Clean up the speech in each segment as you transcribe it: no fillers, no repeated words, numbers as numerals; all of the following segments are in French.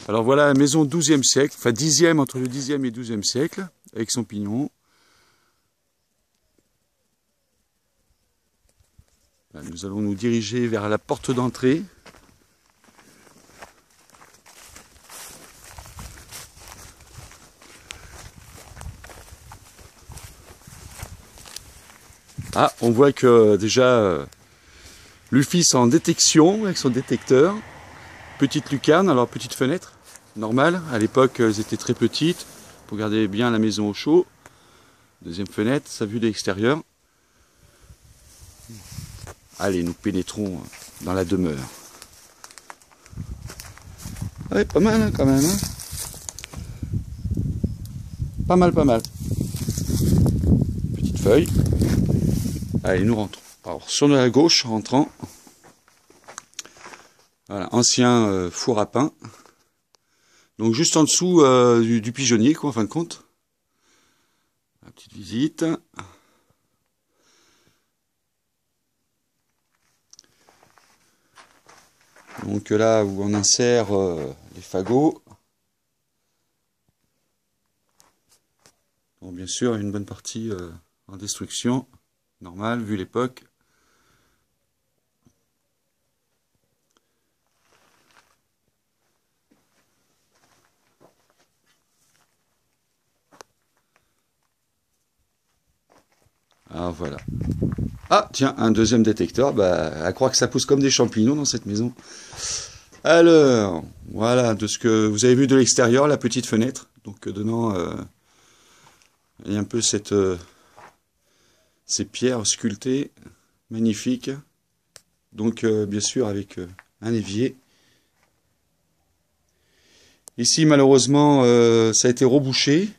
Alors voilà la maison 12e siècle, enfin 10e, entre le 10e et 12e siècle, avec son pignon. Là, nous allons nous diriger vers la porte d'entrée. Ah, on voit que déjà l'uffice en détection avec son détecteur. Petite lucarne, alors petite fenêtre, normale. À l'époque, elles étaient très petites pour garder bien la maison au chaud. Deuxième fenêtre, sa vue de l'extérieur. Allez, nous pénétrons dans la demeure. Ouais, pas mal hein, quand même. Hein, pas mal, pas mal. Petite feuille. Allez, nous rentrons. Alors, sur la gauche, en rentrant. Voilà, ancien four à pain. Donc juste en dessous du pigeonnier, quoi, en fin de compte. La petite visite. Donc là où on insère les fagots. Bon, bien sûr, une bonne partie en destruction, normal vu l'époque. Ah voilà. Ah tiens, un deuxième détecteur, bah, à croire que ça pousse comme des champignons dans cette maison. Alors, voilà, de ce que vous avez vu de l'extérieur, la petite fenêtre. Donc dedans, il y a un peu ces pierres sculptées, magnifiques. Donc bien sûr avec un évier. Ici malheureusement ça a été rebouché.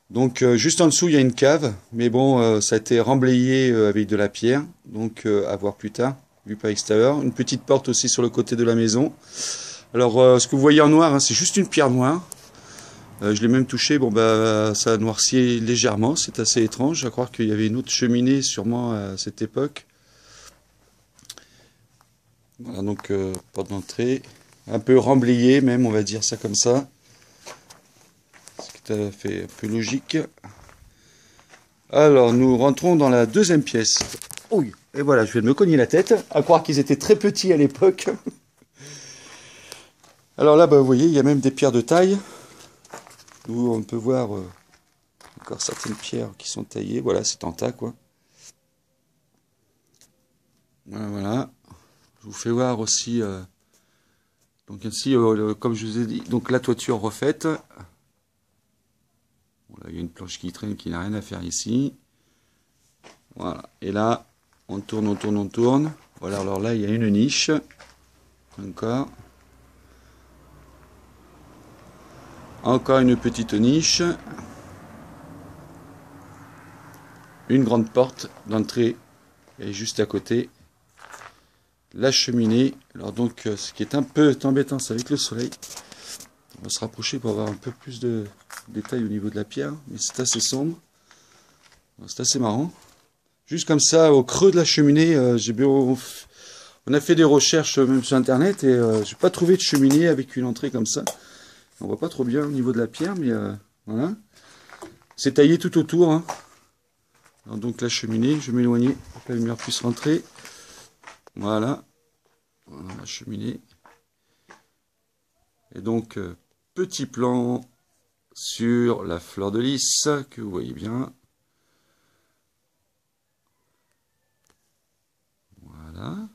Donc juste en dessous il y a une cave. Mais bon ça a été remblayé avec de la pierre. Donc à voir plus tard, vu par l'extérieur. Une petite porte aussi sur le côté de la maison. Alors ce que vous voyez en noir, hein, c'est juste une pierre noire. Je l'ai même touché, bon bah ça noircit légèrement, c'est assez étrange. À croire qu'il y avait une autre cheminée sûrement à cette époque. Voilà donc porte d'entrée, un peu remblayé même, on va dire ça comme ça. C'est tout à fait un peu logique. Alors nous rentrons dans la deuxième pièce. Oui, et voilà, je viens de me cogner la tête, à croire qu'ils étaient très petits à l'époque. Alors là, bah, vous voyez, il y a même des pierres de taille, où on peut voir encore certaines pierres qui sont taillées. Voilà, c'est en tas quoi. Voilà, voilà. Je vous fais voir aussi, donc ici, comme je vous ai dit, donc la toiture refaite. Bon, là, il y a une planche qui traîne qui n'a rien à faire ici. Voilà. Et là, on tourne, on tourne, on tourne. Voilà, alors là, il y a une niche. Encore. Encore une petite niche. Une grande porte d'entrée est juste à côté. La cheminée. Alors donc, ce qui est un peu embêtant, c'est avec le soleil. On va se rapprocher pour avoir un peu plus de détails au niveau de la pierre. Mais c'est assez sombre. C'est assez marrant. Juste comme ça, au creux de la cheminée, on a fait des recherches même sur internet et j'ai pas trouvé de cheminée avec une entrée comme ça. On voit pas trop bien au niveau de la pierre, mais voilà. C'est taillé tout autour. Hein. Alors donc la cheminée, je vais m'éloigner pour que la lumière puisse rentrer. Voilà. Voilà la cheminée. Et donc, petit plan sur la fleur de lys, que vous voyez bien. Voilà.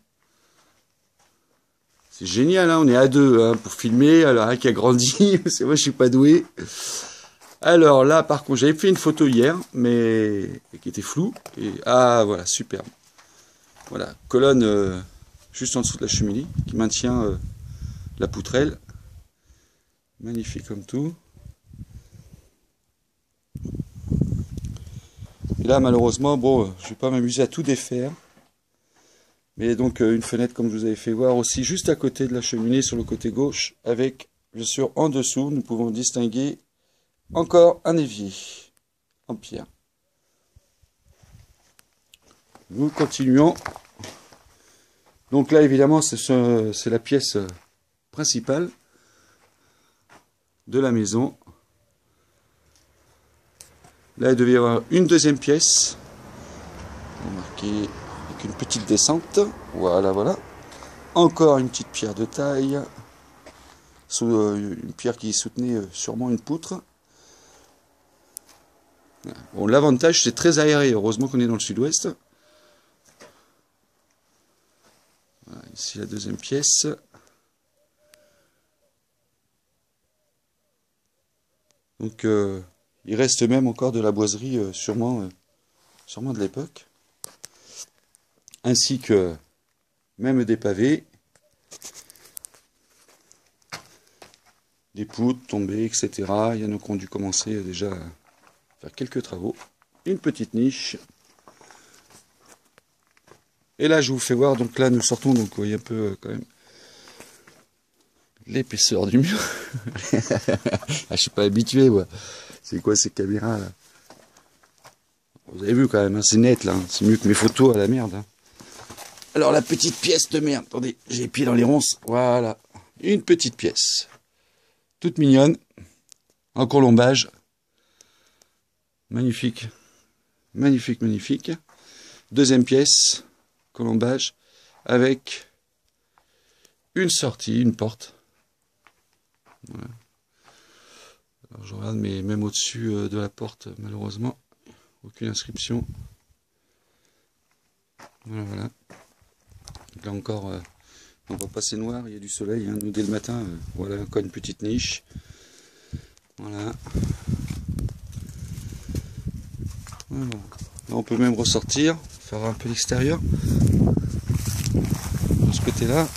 C'est génial, hein, on est à deux hein, pour filmer. Alors, un qui a grandi, c'est moi, je suis pas doué. Alors là, par contre, j'avais fait une photo hier, mais qui était floue. Et ah, voilà, superbe. Voilà, colonne juste en dessous de la cheminée qui maintient la poutrelle. Magnifique comme tout. Et là, malheureusement, bon, je vais pas m'amuser à tout défaire. Mais donc une fenêtre comme je vous avais fait voir aussi juste à côté de la cheminée sur le côté gauche avec bien sûr en dessous nous pouvons distinguer encore un évier en pierre. Nous continuons. Donc là évidemment c'est la pièce principale. de la maison. Là, il devait y avoir une deuxième pièce. Marqué avec une petite descente. Voilà, voilà. Encore une petite pierre de taille. Une pierre qui soutenait sûrement une poutre. Bon, l'avantage, c'est très aéré. Heureusement qu'on est dans le sud-ouest. Voilà, ici, la deuxième pièce. Donc, il reste même encore de la boiserie, sûrement de l'époque. Ainsi que même des pavés, des poutres tombées, etc. Il y en a qui ont dû commencer déjà à faire quelques travaux. Une petite niche. Et là, je vous fais voir, donc là, nous sortons, donc vous voyez un peu quand même l'épaisseur du mur. Ah, je suis pas habitué, moi. C'est quoi ces caméras là? Vous avez vu quand même, hein, c'est net là, hein. C'est mieux que mes photos à la merde. Hein. Alors la petite pièce de merde, attendez, j'ai les pieds dans les ronces. Voilà, une petite pièce. Toute mignonne, en colombage. Magnifique, magnifique, magnifique. Deuxième pièce, colombage, avec une sortie, une porte. Voilà. Alors je regarde, mais même au-dessus de la porte, malheureusement, aucune inscription. Voilà, voilà. Donc là encore, on va passer noir, il y a du soleil, hein, nous dès le matin. Voilà, encore une petite niche. Voilà. Voilà. Là, on peut même ressortir, faire un peu l'extérieur. De ce côté-là.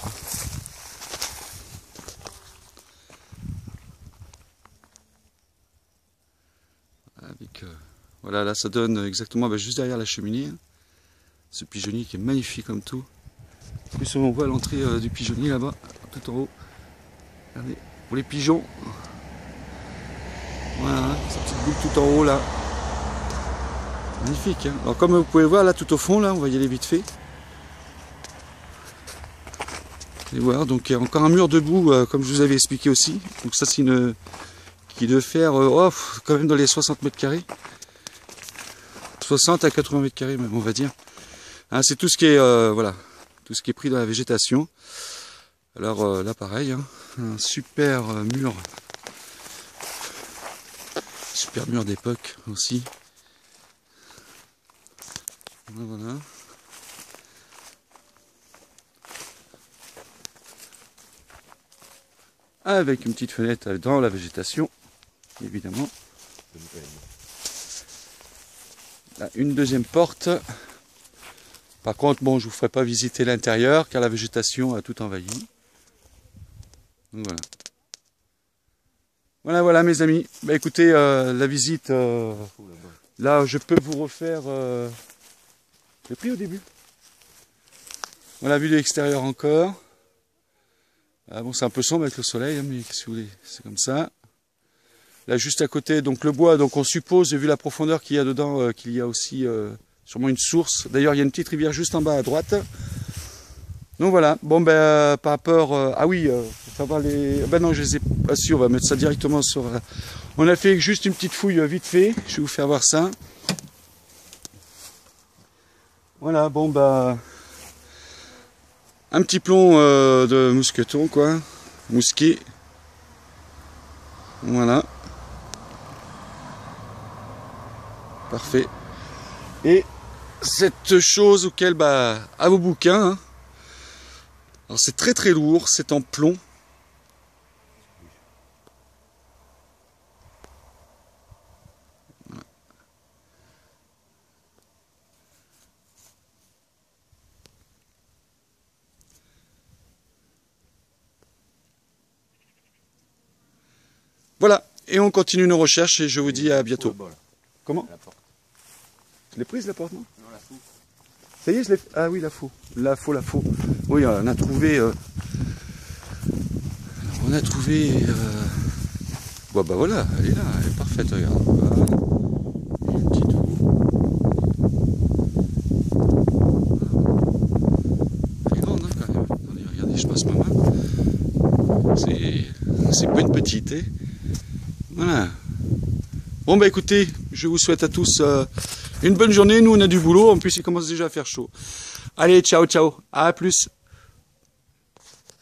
Avec, voilà, là ça donne exactement juste derrière la cheminée. Ce pigeonnier qui est magnifique comme tout. En plus on voit l'entrée du pigeonnier là-bas, tout en haut. Regardez, pour les pigeons. Voilà, cette petite boucle tout en haut là. Magnifique, hein. Alors comme vous pouvez voir là tout au fond, là, on va y aller vite fait. Et voilà, donc il y a encore un mur debout, comme je vous avais expliqué aussi. Donc ça c'est une qui devait faire quand même dans les 60 mètres carrés. 60 à 80 mètres carrés même, on va dire. Hein, c'est tout ce qui est voilà, tout ce qui est pris dans la végétation. Alors là pareil, hein, un super mur d'époque aussi. Voilà. Avec une petite fenêtre dans la végétation, évidemment. Là, une deuxième porte. Par contre, bon, je vous ferai pas visiter l'intérieur car la végétation a tout envahi. Donc, voilà. Voilà, voilà, mes amis. Bah, écoutez, la visite, là, je peux vous refaire. J'ai pris au début. Voilà, vue de l'extérieur encore. Ah, bon, c'est un peu sombre avec le soleil, hein, mais qu'est-ce que vous voulez, c'est comme ça. Là, juste à côté, donc le bois, donc on suppose, vu la profondeur qu'il y a dedans, qu'il y a aussi sûrement une source. D'ailleurs, il y a une petite rivière juste en bas à droite. Donc voilà, bon ben par rapport... ah oui, faut savoir les... Ben non, je les ai pas su, on va mettre ça directement sur... on a fait juste une petite fouille vite fait, je vais vous faire voir ça. Voilà, bon bah... un petit plomb de mousqueton, quoi. Mousquet. Voilà. Parfait. Et cette chose auquel, bah, à vos bouquins. Hein. Alors c'est très très lourd, c'est en plomb. Voilà. Voilà, et on continue nos recherches et je vous dis à bientôt. Comment? Je l'ai prise la porte, non? Non, la faux. Ça y est, je l'ai... Ah oui, la faux. La faux, la faux. Oui, on a trouvé... on a trouvé... Bon, bah voilà, elle est là, elle est parfaite, regarde. Voilà. Une petite faux. Elle est grande, hein, quand même. Regardez, je passe ma main. C'est pas une petite, hein. Voilà. Bon bah écoutez, je vous souhaite à tous une bonne journée. Nous on a du boulot, en plus il commence déjà à faire chaud. Allez, ciao ciao, à plus.